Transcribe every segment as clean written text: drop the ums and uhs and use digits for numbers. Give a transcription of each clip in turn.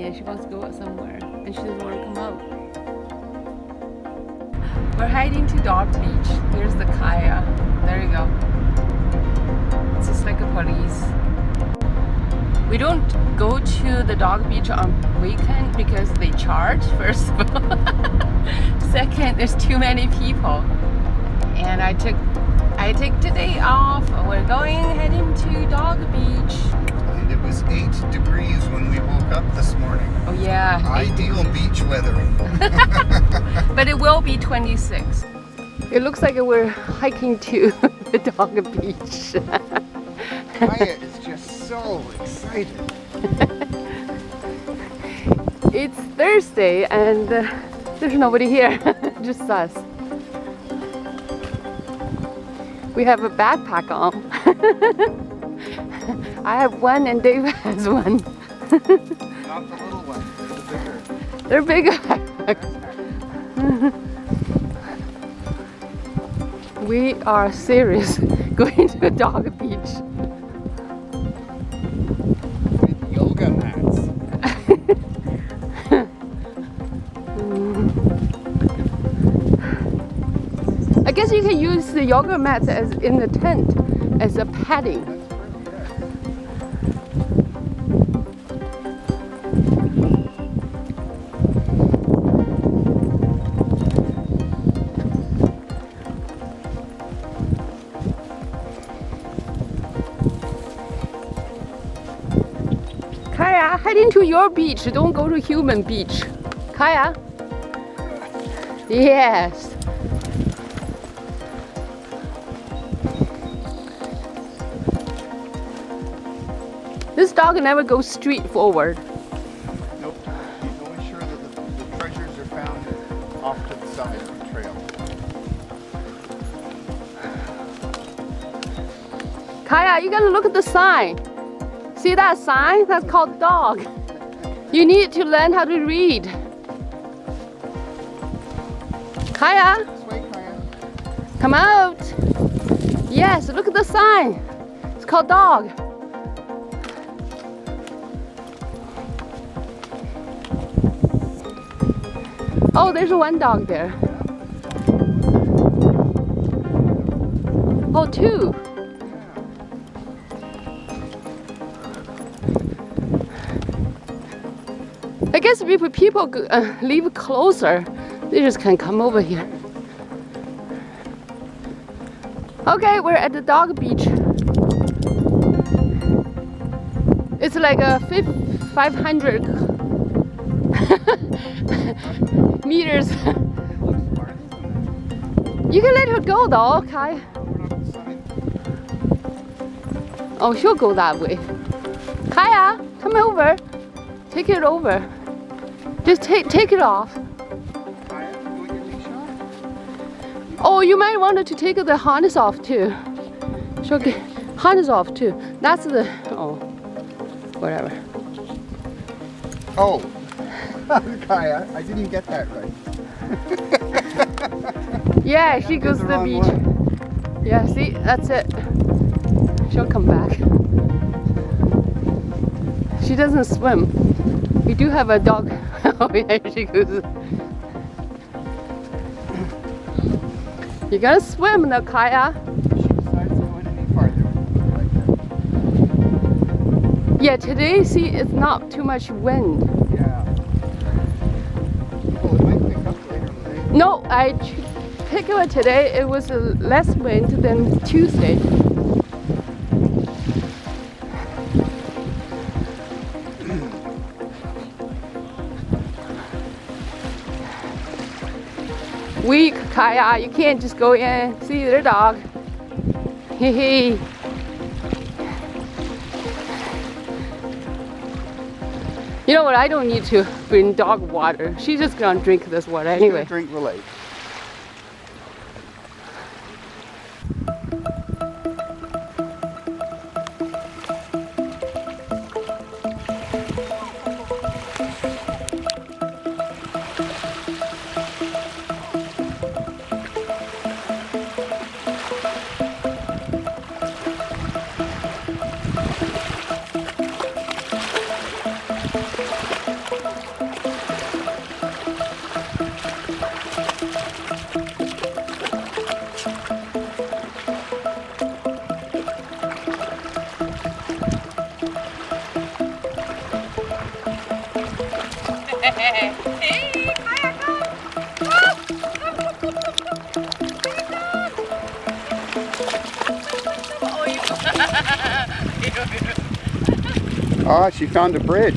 idea. She wants to go out somewhere and she doesn't want to come out. We're heading to Dog Beach. Here's the kaya. There you go. It's just like a police. We don't go to the dog beach on weekend because they charge, first of all. Second, there's too many people. And I took today off. We're heading to Dog Beach. And it was 8 degrees when we woke up this morning. Oh yeah. Ideal beach weather. But it will be 26. It looks like we're hiking to the Dog Beach. Maya is just so excited. It's Thursday and there's nobody here, just us. We have a backpack on. I have one and Dave has one. Not the little one, they're bigger. We are serious going to the Dog Beach. With yoga mats. I guess you can use the yoga mats as in the tent as a padding. Kaya, head into your beach. Don't go to human beach. Kaya? Yes. This dog never goes straight forward. Nope. He's only sure that the treasures are found off to the side of the trail. Kaya, you gotta look at the sign. See that sign? That's called dog. You need to learn how to read. Kaya, This way, Kaya. come out. Yes, look at the sign. It's called dog. Oh, there's one dog there. Oh, two. I guess if people live closer, they just can come over here. Okay, we're at the Dog Beach. It's like a 500 meters. You can let her go though, Kai. Oh, she'll go that way. Kaya, come over. Take it over. Just take it off. Oh, you might want to take the harness off too. She'll get harness off too. That's the whatever. Oh, Kaya, I didn't get that right. Yeah, she goes to the beach. Yeah, see, that's it. She'll come back. She doesn't swim. We do have a dog. Oh yeah, she goes. You gotta swim now, Kaya. She decides to go any farther. Yeah, today, see, it's not too much wind. Yeah. Oh, it might pick up later in the day. No, I picked it today. It was less wind than Tuesday. Weak, Kaya. You can't just go in. See their dog. Hee hee. You know what? I don't need to bring dog water. She's just gonna drink this water anyway. Drink the lake. Hey, Kaya, come! Oh, you. Ah, she found a bridge.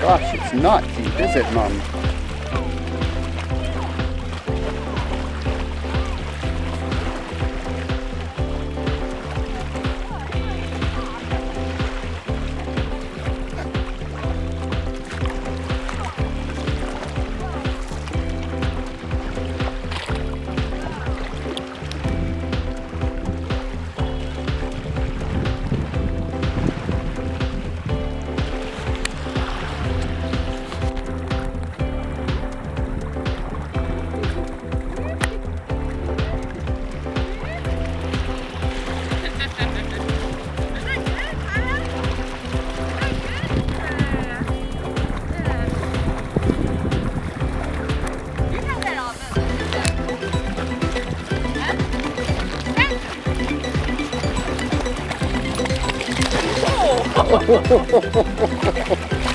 Gosh, it's not deep, is it, Mum?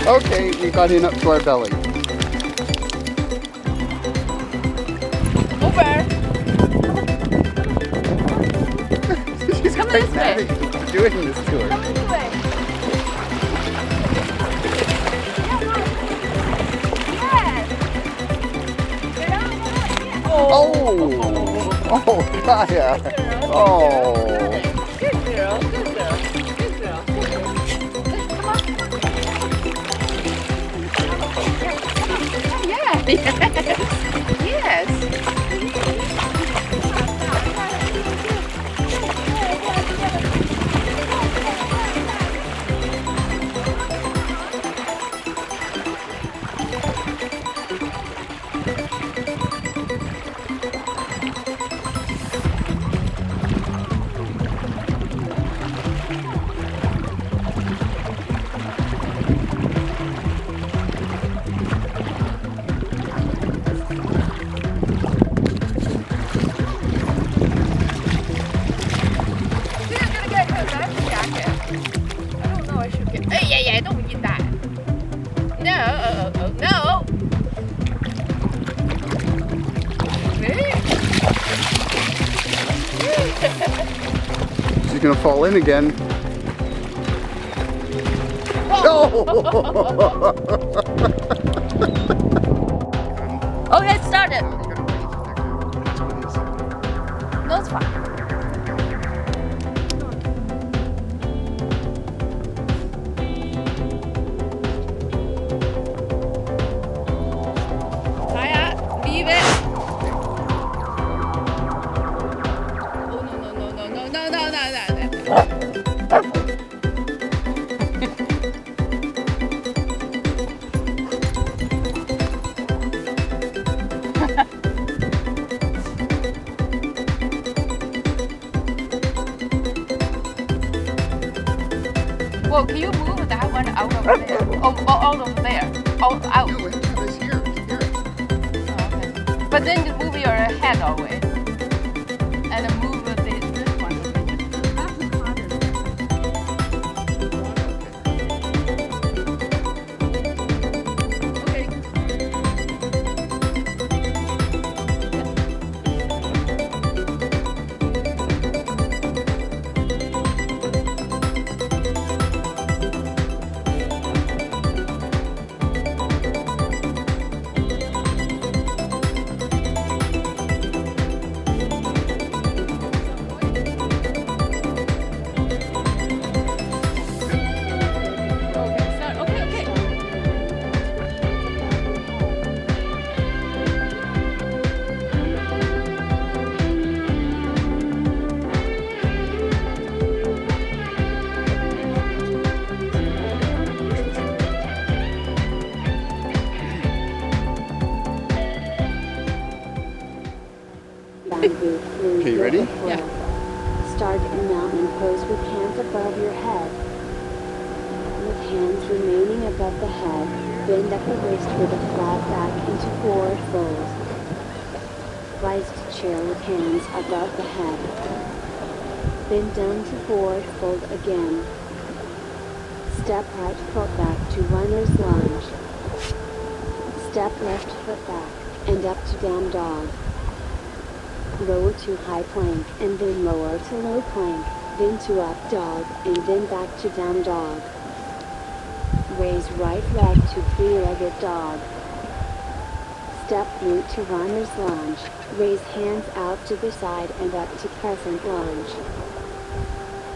Okay, we got in up to our belly. Over. She's Come quite this mad way. at you for doing this to her. Come this way. Oh! Oh, Kaya! Oh! Good girl, good girl, good girl. Come on. Yeah. Yes. Yeah, don't eat that. No, no. She's gonna fall in again. Oh! Okay, it started. No, it's fine. Leave it. Oh, no. Well, can you move that one out over there? Oh, out over there. Oh, out. No, it was here. Here. Oh, okay. But then just move your head away. And then move this one. That's the hardest. Okay. Okay, you ready? Yeah. Start in mountain pose with hands above your head. With hands remaining above the head, bend at the waist with a flat back into forward fold. Rise to chair with hands above the head. Bend down to forward fold again. Step right foot back to runner's lunge. Step left foot back, and up to down dog. Lower to high plank, and then lower to low plank, then to up dog, and then back to down dog. Raise right leg to three-legged dog. Step through to runner's lunge. Raise hands out to the side and up to crescent lunge.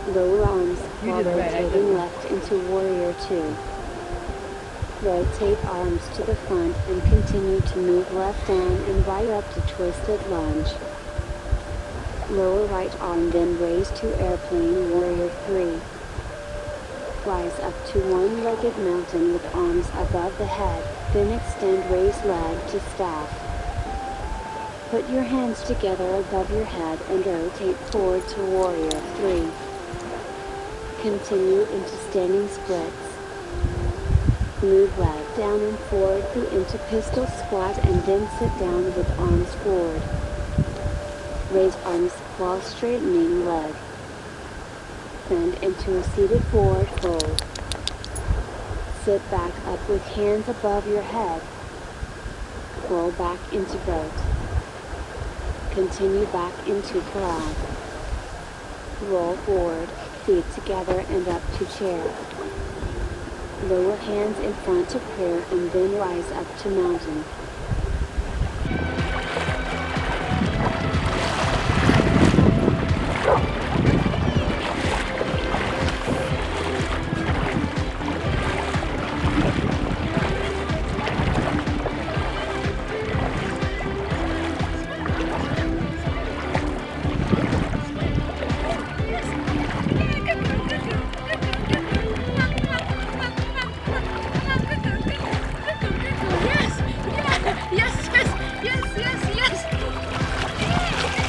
Lower arms while rotating left into warrior 2. Rotate arms to the front and continue to move left arm and right up to twisted lunge. Lower right arm, then raise to airplane warrior 3. Rise up to one-legged mountain with arms above the head, then extend raised leg to staff. Put your hands together above your head and rotate forward to warrior 3. Continue into standing splits. Move leg down and forward through into pistol squat and then sit down with arms forward. Raise arms while straightening leg. Bend into a seated forward fold. Sit back up with hands above your head. Roll back into boat. Continue back into flag. Roll forward, feet together and up to chair. Lower hands in front to prayer and then rise up to mountain.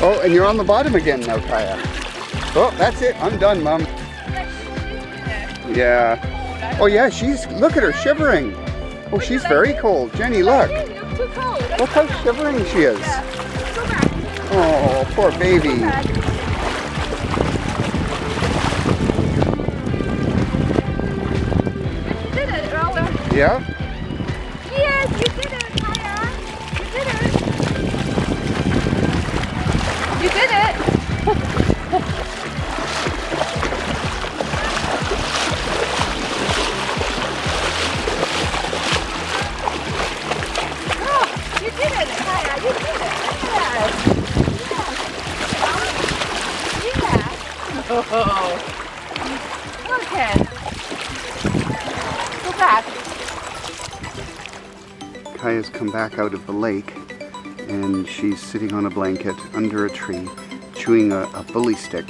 Oh, and you're on the bottom again now, Kaya. Oh, that's it. I'm done, Mom. Yeah. Oh, yeah, look at her shivering. Oh, she's very cold. Jenny, look. Look how shivering she is. Oh, poor baby. Yeah? Yes, you did it, Kaya. You did it. You did it! Oh, you did it, Kaya. You did it. Yes. Oh. Okay. Go back. Kaya's come back out of the lake and she's sitting on a blanket under a tree chewing a bully stick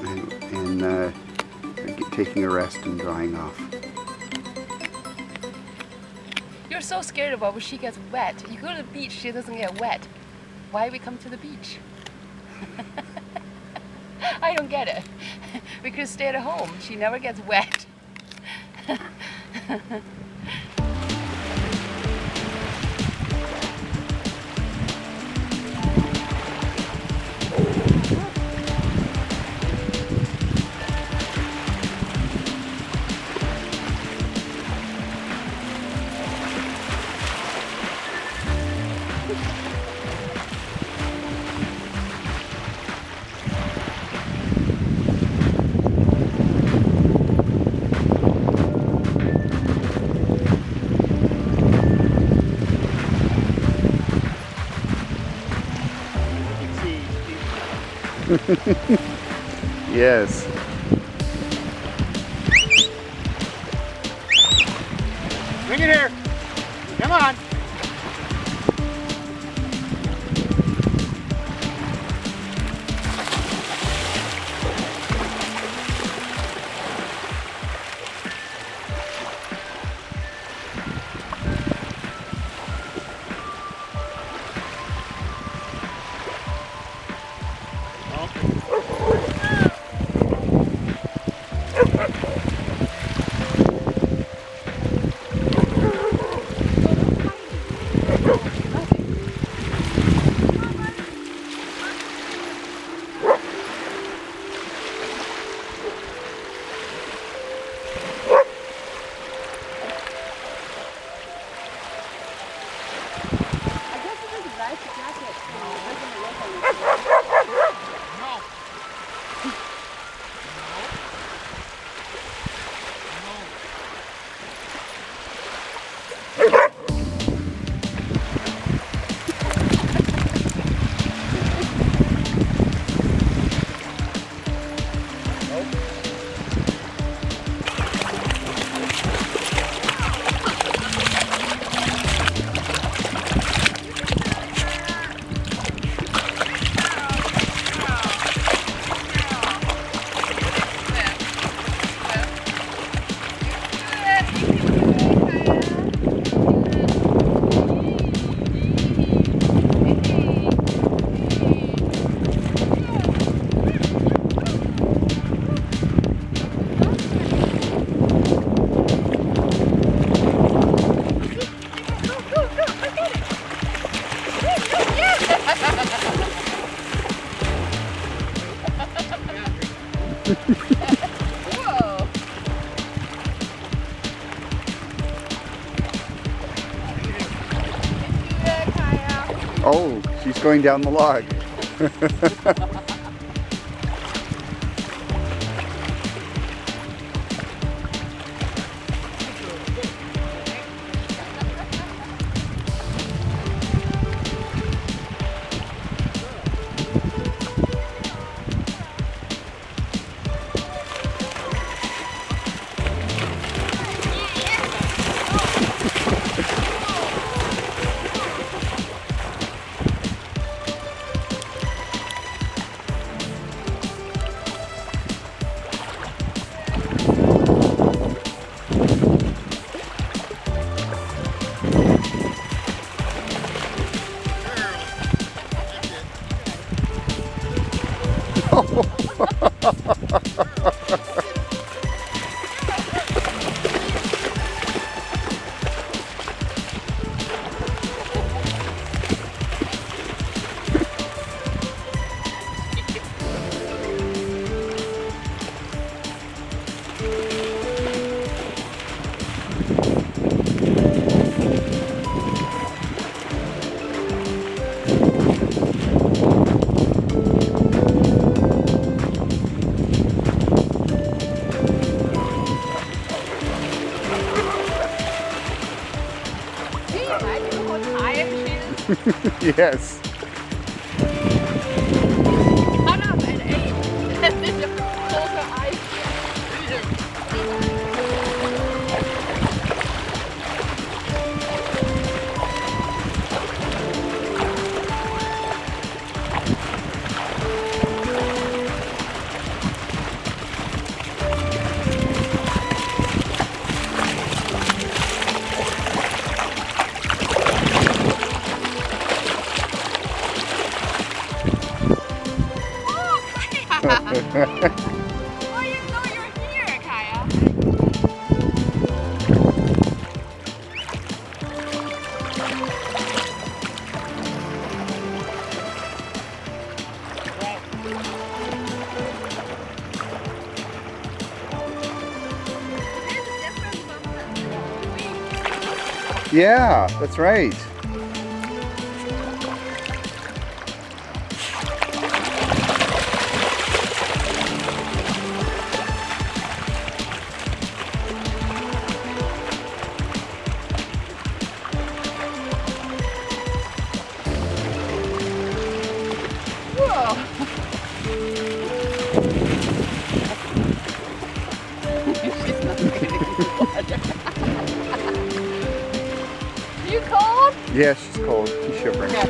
and taking a rest and drying off. You're so scared about when she gets wet. You go to the beach, she doesn't get wet. Why we come to the beach? I don't get it. We could stay at home. She never gets wet. Yes. Bring it here. Come on. Whoa! Oh, she's going down the log. Yes. Cut up and ate. And then just close her eyes. Oh, you know you're here, Kaya. Yeah, that's right. Whoa. She's not getting water. You cold? Yeah, she's cold. She's shivering. Yeah.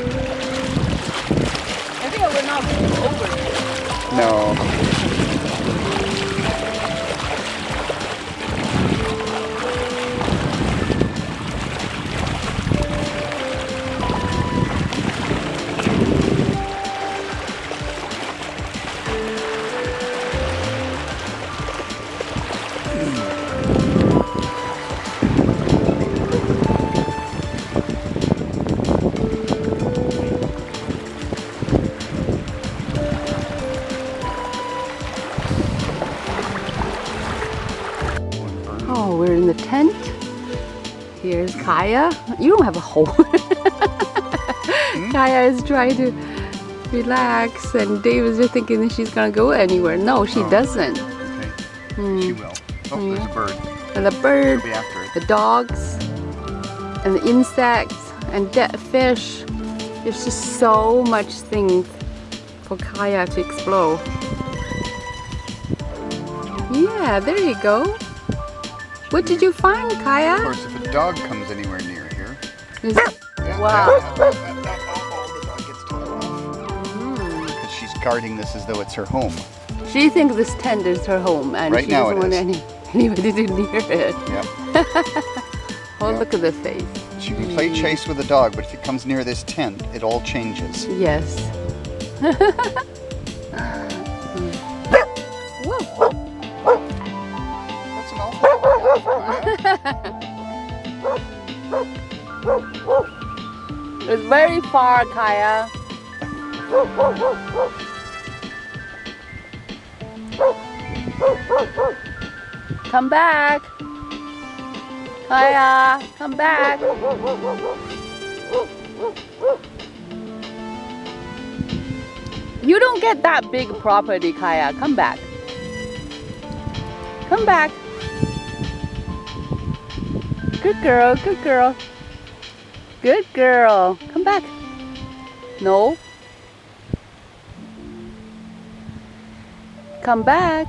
I think we're not over it. No. Oh, we're in the tent. Here's Kaya. You don't have a hole. Kaya is trying to relax, and Dave is just thinking that she's gonna go anywhere. No, she doesn't. Okay. Hmm. She will. Oh, there's a bird. And the bird, She'll be after it. the dogs, and the insects, and dead fish. There's just so much things for Kaya to explore. Yeah, there you go. What did you find, Of Kaya? course, if a dog comes anywhere near here, Is- yeah, Wow. the dog gets told off. Because she's guarding this as though it's her home. She thinks this tent is her home, and Right she now doesn't it want is. anybody to near it. Yep. Oh, Yep. look at the face. She can play chase with a dog, but if it comes near this tent, it all changes. Yes. Whoa. That's an awful It's very far, Kaya. Come back. Kaya, come back. You don't get that big property, Kaya. Come back. Come back. Good girl, good girl. Good girl. Come back. No. Come back.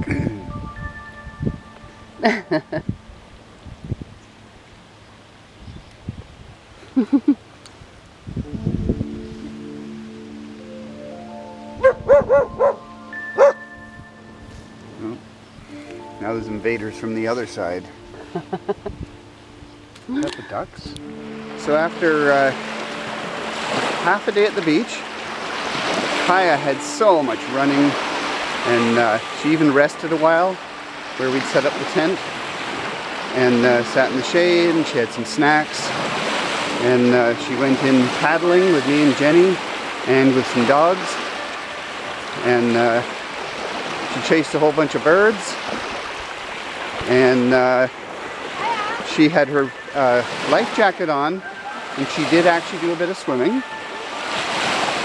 Now there's invaders from the other side. Is that the ducks? So after half a day at the beach, Kaya had so much running, and she even rested a while where we'd set up the tent and sat in the shade, and she had some snacks, and she went in paddling with me and Jenny and with some dogs, and she chased a whole bunch of birds, and she had her life jacket on, and she did actually do a bit of swimming.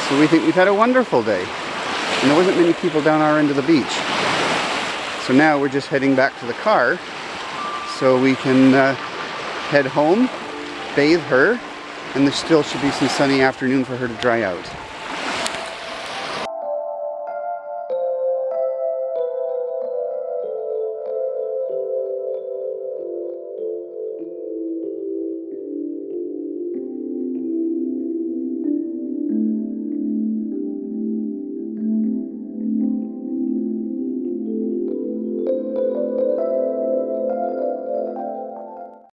So we think we've had a wonderful day, and there wasn't many people down our end of the beach. So now we're just heading back to the car so we can head home, bathe her, and there still should be some sunny afternoon for her to dry out.